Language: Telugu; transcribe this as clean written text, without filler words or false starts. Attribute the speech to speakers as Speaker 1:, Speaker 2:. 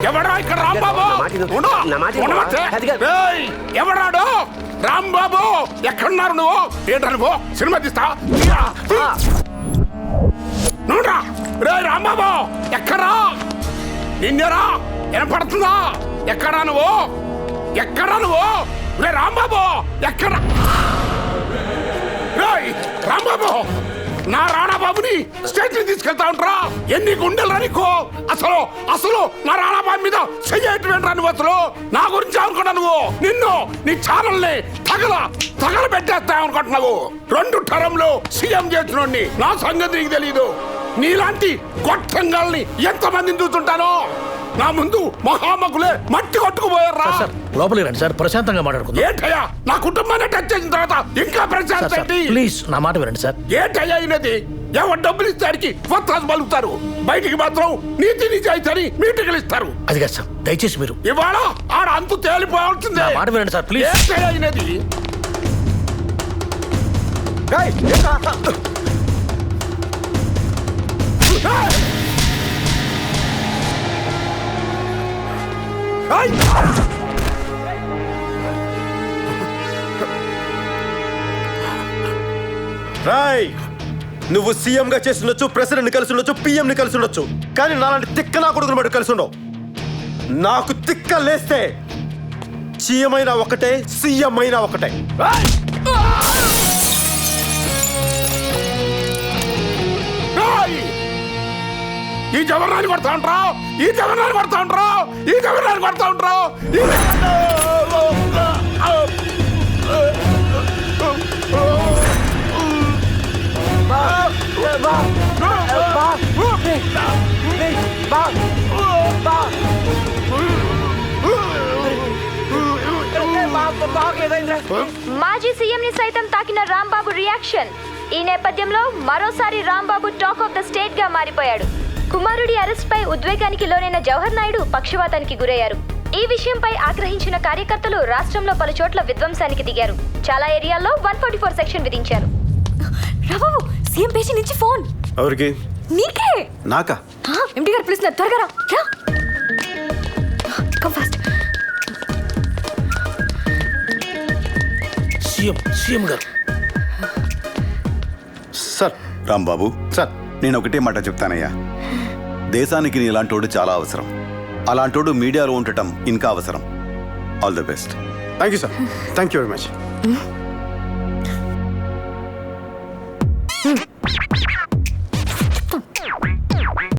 Speaker 1: ఎవడా ఇక్కడ రాంబాబు? ఎవడాడు రాంబాబు? ఎక్కడున్నారు నువ్వు? ఏంటా నువ్వు సినిమా తీస్తా? నువ్వురా రే రాంబాబు, ఎక్కడా? నిన్నరా వినపడుతుందా? ఎక్కడా నువ్వు? ఎక్కడా నువ్వు? రే రాంబాబు ఎక్కడా? రాంబాబు, నా రాణాబాబుని స్టేట్ ని తీసుకెళ్తా ఉంటారా? ఎన్ని గుండెలు నీకు? అసలు అసలు నా రాణాబాబు మీద చెయ్యేటువంటి నువ్వు అసలు నా గురించి అనుకున్నా నువ్వు? నిన్ను నీ ఛానల్ ని తగల పెట్టేస్తా అనుకుంటున్నావు. 2 టర్మ్లు సీఎం చేసినోడిని, నా సంగతి నీకు తెలీదు. నీలాంటి గొట్టంగాల్ని ఎంతమందిని చూస్తుంటానో. నా ముందు మహామకులే మట్టి కొట్టుకుపోయారా?
Speaker 2: లోపలికి రండి సార్, ప్రశాంతంగా మాట్లాడుకుందాం.
Speaker 1: ఏంటయ్యా నా కుటుంబాన్ని టచ్ చేసిన తర్వాత ఇంకా ప్రశాంత?
Speaker 2: ప్లీజ్ నా మాట వినండి సార్.
Speaker 1: ఏంటయ్యా అయినది? ఎవరు డబ్బులు ఇస్తానికి వత్తాసు పలుకుతారు, బయటికి మాత్రం నీతి నిజాయితీ మీటింగ్లు ఇస్తారు.
Speaker 2: అది కాదు సార్, దయచేసి మీరు
Speaker 1: ఇవాళ ఆడ అంతు తేలిపోవాల్సిందే.
Speaker 2: నా మాట వినండి సార్ ప్లీజ్.
Speaker 1: ఏంటయ్యా అయినది?
Speaker 3: రాయ్, నువ్వు సీఎం గా చేసి ఉండొచ్చు, ప్రెసిడెంట్ కలిసి ఉండొచ్చు, పిఎం ని కలిసి ఉండొచ్చు, కానీ నాలాంటి తిక్క నా కొడుకుని బట్టి కలిసి ఉండవు. నాకు తిక్క లేస్తే సీఎం అయినా ఒకటే, సీఎం అయినా ఒకటే.
Speaker 1: ఈ జవహర్లాల్ కొడతా ఉంటావు, ఈ జవహర్లాల్ కొడతా ఉంటావు, ఈ జవహర్లాల్ కొడతా ఉంటావు.
Speaker 4: మాజీ సీఎం ని సైతం తాకిన రాంబాబు రియాక్షన్. ఈ నేపథ్యంలో మరోసారి Rambabu talk of the state గా మారిపోయాడు. కుమారుడి అరెస్ట్ పై ఉద్వేగానికి లోనైన జవహర్ నాయుడు పక్షవాతానికి గురయ్యారు. ఈ విషయంపై ఆగ్రహించిన కార్యకర్తలు రాష్ట్రంలో పలు చోట్ల విధ్వంసానికి దిగారు. చాలా ఏరియాల్లో 144 సెక్షన్ విధించారు.
Speaker 5: రాబాబు, సీఎం పేషి నుంచి ఫోన్.
Speaker 3: ఎవరికి?
Speaker 5: నీకే.
Speaker 3: నాకా?
Speaker 5: ఎండి గారు పిలుస్తున్నారు, త్వరగా రా. Come fast.
Speaker 2: సీఎం గారు.
Speaker 3: సార్.
Speaker 6: రాంబాబు
Speaker 3: సార్,
Speaker 6: నేను ఒకటే మాట చెప్తానయ్యా. దేశానికి నీలాంటోడు చాలా అవసరం. అలాంటోడు మీడియాలో ఉండటం ఇంకా అవసరం. All the best.
Speaker 3: Thank you sir, thank you very much.